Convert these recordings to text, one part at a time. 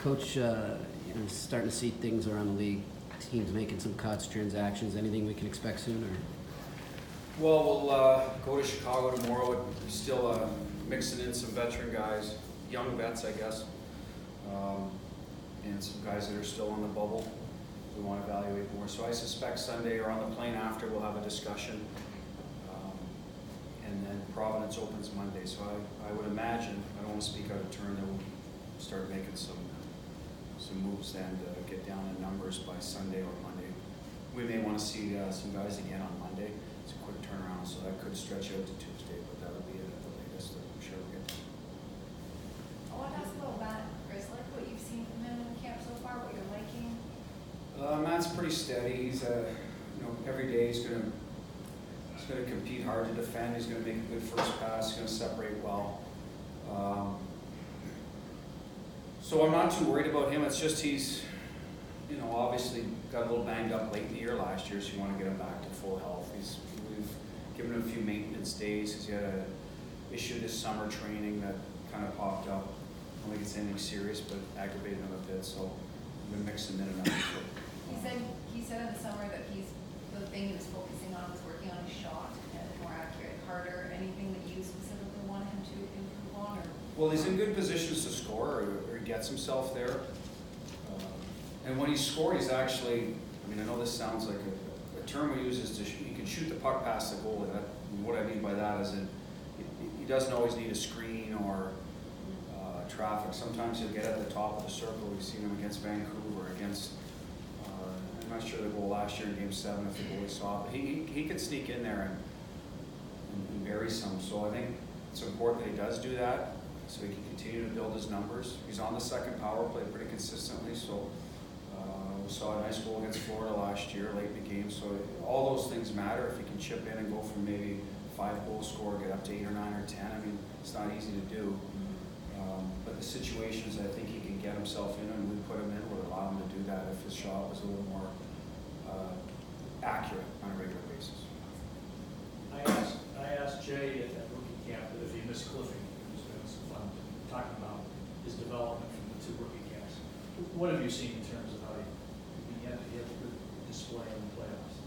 Coach, starting to see things around the league, teams making some cuts, transactions, anything we can expect soon? Or? Well, we'll go to Chicago tomorrow. We're still mixing in some veteran guys, young vets, I guess, and some guys that are still on the bubble. We want to evaluate more. So I suspect Sunday or on the plane after we'll have a discussion. And then Providence opens Monday. So I would imagine, I don't want to speak out of turn, that we'll start making some moves then to get down in numbers by Sunday or Monday. We may want to see some guys again on Monday. It's a quick turnaround, so that could stretch out to Tuesday, but that would be it at the latest that I'm sure we'll get to. I want to ask about Matt Grizzlick, what you've seen from him in camp so far, what you're liking. Matt's pretty steady. He's every day he's gonna compete hard to defend. He's gonna make a good first pass. He's gonna separate well. So I'm not too worried about him. It's just he's, obviously got a little banged up late in the year last year, so you want to get him back to full health. We've given him a few maintenance days because he had an issue this summer training that kind of popped up. I don't think it's anything serious, but aggravated him a bit. So we've been mixing in and out. He said in the summer that the thing he was focusing on was working on his shot and more accurate, harder. Anything that you specifically want him to improve on? Or? Well, he's in good positions to score, or he gets himself there. And when he's scored, he's actually, I know this sounds like a term we use is he can shoot the puck past the goal. And what I mean by that is that he doesn't always need a screen or traffic. Sometimes he'll get at the top of the circle. We've seen him against Vancouver, against, I'm not sure the goal last year in Game 7 if the goalie saw it. But he could sneak in there and bury some. So I think it's important that he does do that so he can continue to build his numbers. He's on the second power play pretty consistently. So we saw a nice goal against Florida last year, late in the game. So all those things matter. If he can chip in and go from maybe 5-goal score, get up to 8 or 9 or 10. It's not easy to do. But the situations I think he can get himself in and we put him in would allow him to do that if his shot was a little more accurate on a regular basis. I asked Jay at rookie camp that if he missed Clifton, it was been some fun talking about his development from the 2 rookie camps. What have you seen in terms of how he had a good display in the playoffs?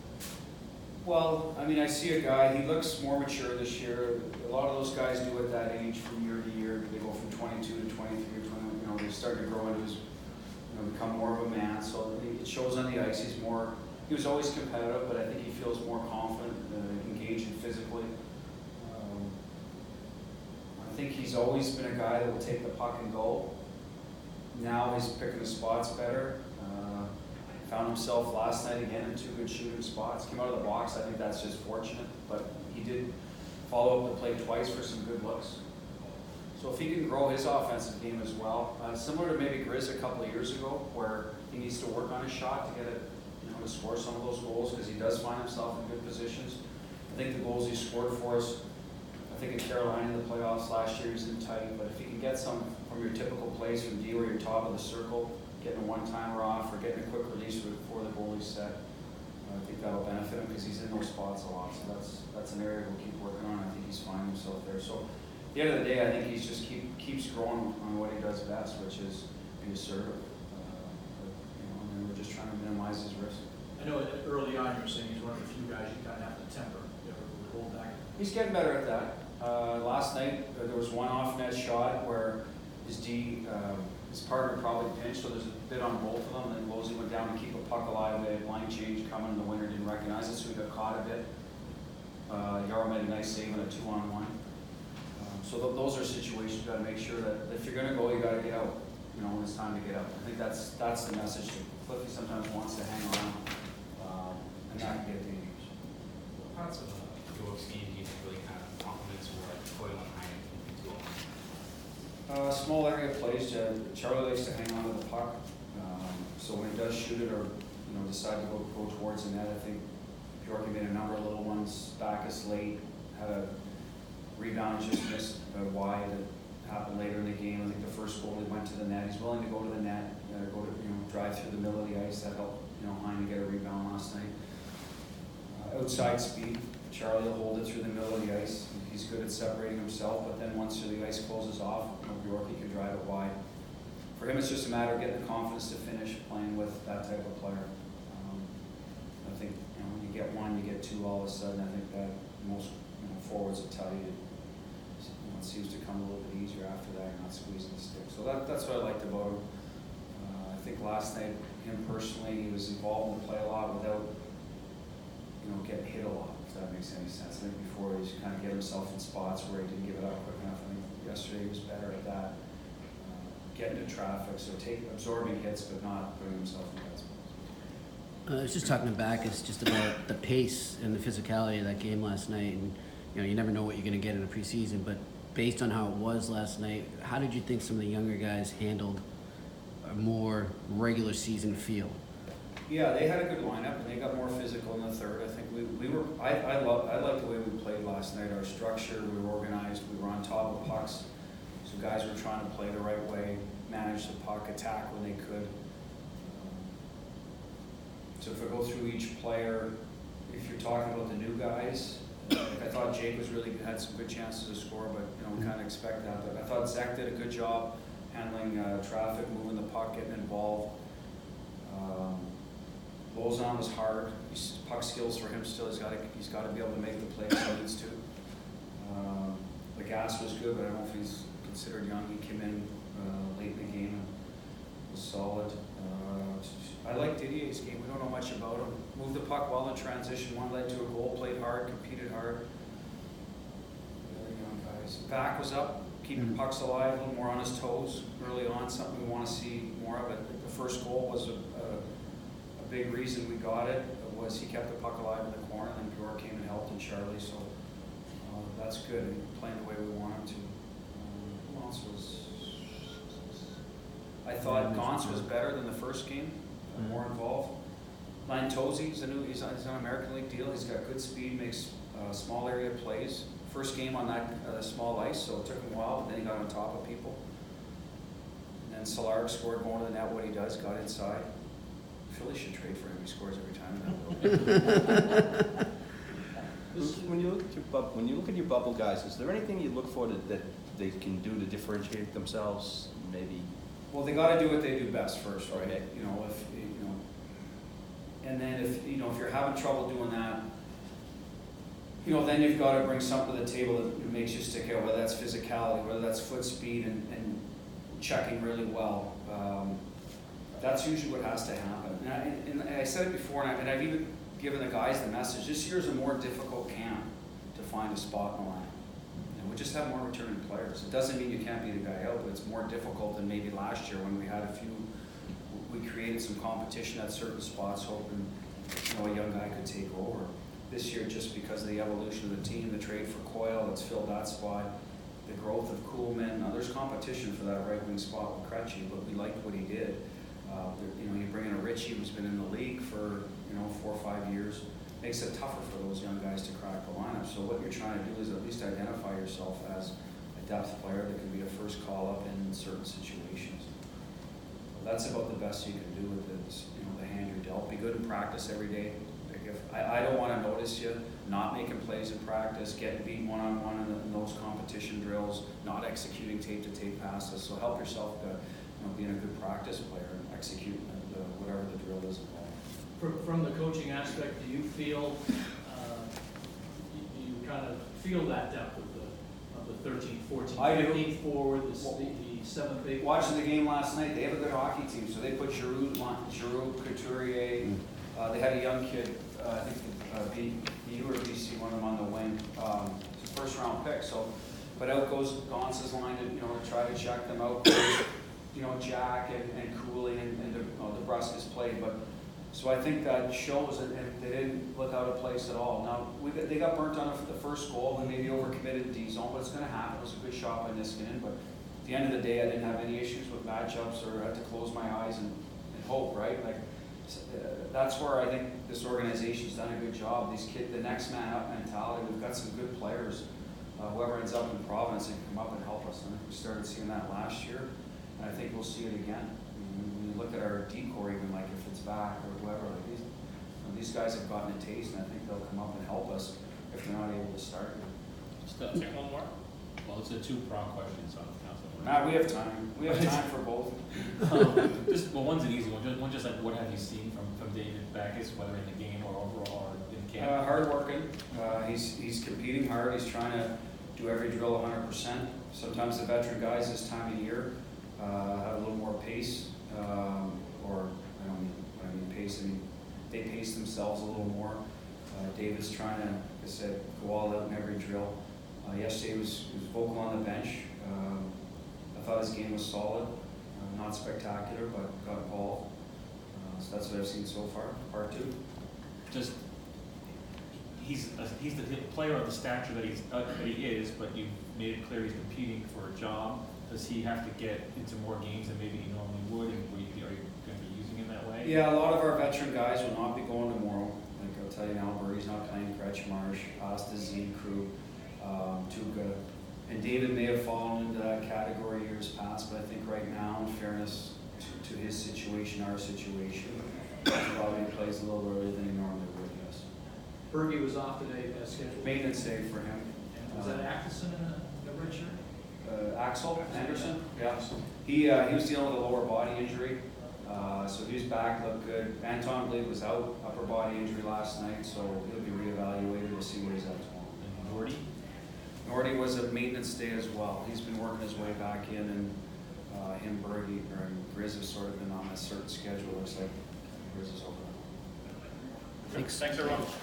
Well, I see a guy, he looks more mature this year. A lot of those guys do at that age from year to year. They go from 22 to 23 or 21, they start to grow into his, become more of a man. So it shows on the ice. He was always competitive, but I think he feels more confident, engaged physically. I think he's always been a guy that will take the puck and go. Now he's picking the spots better. Found himself last night again in 2 good shooting spots. Came out of the box. I think that's just fortunate, but he did follow up the play twice for some good looks. So if he can grow his offensive game as well, similar to maybe Grizz a couple of years ago, where he needs to work on his shot to get it, to score some of those goals because he does find himself in good positions. I think the goals he scored for us, I think in Carolina in the playoffs last year, he's in tight, but if he can get some from your typical plays from D where you're top of the circle, getting a one-timer off or getting a quick release before the goalie's set, I think that'll benefit him because he's in those spots a lot. So that's an area we'll keep working on. I think he's finding himself there. So at the end of the day, I think he's just keeps growing on what he does best, which is be assertive. And we're just trying to minimize his risk. I know early on you were saying he's one of the few guys you kind of have to temper, hold back. He's getting better at that. Last night there was one off-net shot where his partner probably pinched, so there's a bit on both of them. Then Losey went down to keep a puck alive. They had line change coming, and the winner didn't recognize it, so he got caught a bit. Yarrow made a nice save on a 2-on-1. So those are situations you got to make sure that if you're going to go, you got to get out. When it's time to get out. I think that's the message. Cliffy sometimes wants to hang on, and not get dangerous. What parts of York's game do you think really kind of complements what Coyle and Heinen do? Small area plays. Charlie likes to hang on to the puck, so when he does shoot it or decide to go towards the net, I think York made a number of little ones. Backus late had a rebound, just missed wide. Happened later in the game. I think the first goal he went to the net. He's willing to go to the net, drive through the middle of the ice. That helped Heine get a rebound last night. Outside speed, Charlie will hold it through the middle of the ice. He's good at separating himself, but then once the ice closes off, Bjorky can drive it wide. for him, it's just a matter of getting the confidence to finish playing with that type of player. I think, when you get one, you get two all of a sudden. I think that most forwards will tell you, it seems to come a little bit easier after that. You're not squeezing the stick. So that's what I liked about him. I think last night, him personally, he was involved in the play a lot without, getting hit a lot, if that makes any sense. I think before he just kind of get himself in spots where he didn't give it up quick enough. I think yesterday he was better at that. Getting into traffic, so absorbing hits, but not putting himself in bad spots. I was just talking back, it's just about the pace and the physicality of that game last night, and you never know what you're going to get in a preseason, but based on how it was last night, how did you think some of the younger guys handled a more regular season feel? Yeah, they had a good lineup, and they got more physical in the third. I think we were. I liked the way we played last night. Our structure, we were organized. We were on top of pucks, so guys were trying to play the right way, manage the puck, attack when they could. So if I go through each player, if you're talking about the new guys, I thought Jake had some good chances to score, but we kind of expect that. But I thought Zach did a good job handling traffic, moving the puck, getting involved. Lozon was hard. Puck skills for him still. He's got to be able to make the plays he needs to. The gas was good, but I don't know if he's considered young. He came in late in the game and was solid. I like Didier's game. We don't know much about him. Moved the puck well in transition. One led to a goal. Played hard. Competed hard. Really young guys. Back was up. Keeping pucks alive. A little more on his toes early on. Something we want to see more of. The first goal was a big reason we got it. Was he kept the puck alive in the corner, and then Bjork came and helped, and Charlie. So that's good. And playing the way we want him to. Who else was? I thought Gauntz was better than the first game. More involved. Lantosi, he's on an American League deal. He's got good speed, makes small area plays. First game on that small ice, so it took him a while, but then he got on top of people. And then Solarek scored more than that. What he does, got inside. Philly should trade for him. He scores every time. When you look at your bubble guys, is there anything you look for that they can do to differentiate themselves? Maybe. Well, they got to do what they do best first, right? Okay. And then if you're having trouble doing that, then you've got to bring something to the table that makes you stick out. Whether that's physicality, whether that's foot speed, and checking really well. That's usually what has to happen. And I said it before, and I've even given the guys the message. This year's a more difficult camp to find a spot in the line. We just have more returning players. It doesn't mean you can't beat a guy out, but it's more difficult than maybe last year when we had we created some competition at certain spots, hoping a young guy could take over. This year, just because of the evolution of the team, the trade for Coyle, it's filled that spot, the growth of Kuhlman. Now, there's competition for that right wing spot with Krejci, but we liked what he did. You bring in a Richie who's been in the league for 4 or 5 years. Makes it tougher for those young guys to crack the lineup. So what you're trying to do is at least identify yourself as a depth player that can be a first call up in certain situations. That's about the best you can do with it. The hand you're dealt. Be good in practice every day. I don't want to notice you not making plays in practice, getting beat one-on-one in those competition drills, not executing tape-to-tape passes. So help yourself to being a good practice player and execute whatever the drill is involved. From the coaching aspect, do you feel you kind of feel that depth of the 13th, 14th, 15th forward, the 7th, 8th? Watching the game last night, they have a good hockey team. So they put Giroux, Couturier. They had a young kid, I think BU or BC, one of them on the wing. It's a first-round pick. So, but out goes Gaunt's line to try to check them out. Jack and Cooley and DeBrusque's played, but. So I think that shows that they didn't look out of place at all. Now, they got burnt on the first goal and maybe overcommitted in D-zone, but it's going to happen. It was a good shot by Niskanen, but at the end of the day, I didn't have any issues with matchups or had to close my eyes and hope, right? That's where I think this organization's done a good job. These kids, the next man up mentality, we've got some good players. Whoever ends up in Providence can come up and help us. And we started seeing that last year, and I think we'll see it again. When you look at our decor, even like if it's back or whoever, these guys have gotten a taste, and I think they'll come up and help us if they're not able to start. Just take one more. Well, it's a two-pronged question, so Matt, we have time. We have time for both. one's an easy one. Just like, what have you seen from David Backus, whether in the game or overall or in camp? Hard working. He's competing hard. He's trying to do every drill 100%. Sometimes the veteran guys this time of year have a little more pace, or I don't mean when I mean pace. I mean they pace themselves a little more. David's trying to, like I said, go all out in every drill. Yesterday he was vocal on the bench. I thought his game was solid, not spectacular, but got involved. So that's what I've seen so far. Part two. Just he's the player of the stature that he is, but you've made it clear he's competing for a job. Does he have to get into more games than maybe he normally would, and are you going to be using him that way? Yeah, a lot of our veteran guys will not be going tomorrow. Like I'll tell you now, Burry's not playing, Kretschmarsh, Asta, Z crew, Tuca. And David may have fallen into that category years past, but I think right now, in fairness to his situation, our situation, he probably plays a little earlier than he normally would, yes. Bergie was off today as scheduled. Maintenance day for him. And was that Atkinson in the red shirt? Axel Anderson, yeah. He was dealing with a lower body injury, so he's back, looked good. Anton Blade was out, upper body injury last night, so he'll be reevaluated. We'll see where he's at tomorrow. And Nordy? Nordy was a maintenance day as well. He's been working his way back in, and him, Bergie, or Grizz have sort of been on a certain schedule. Looks like Grizz is over. Thanks. Thanks, everyone.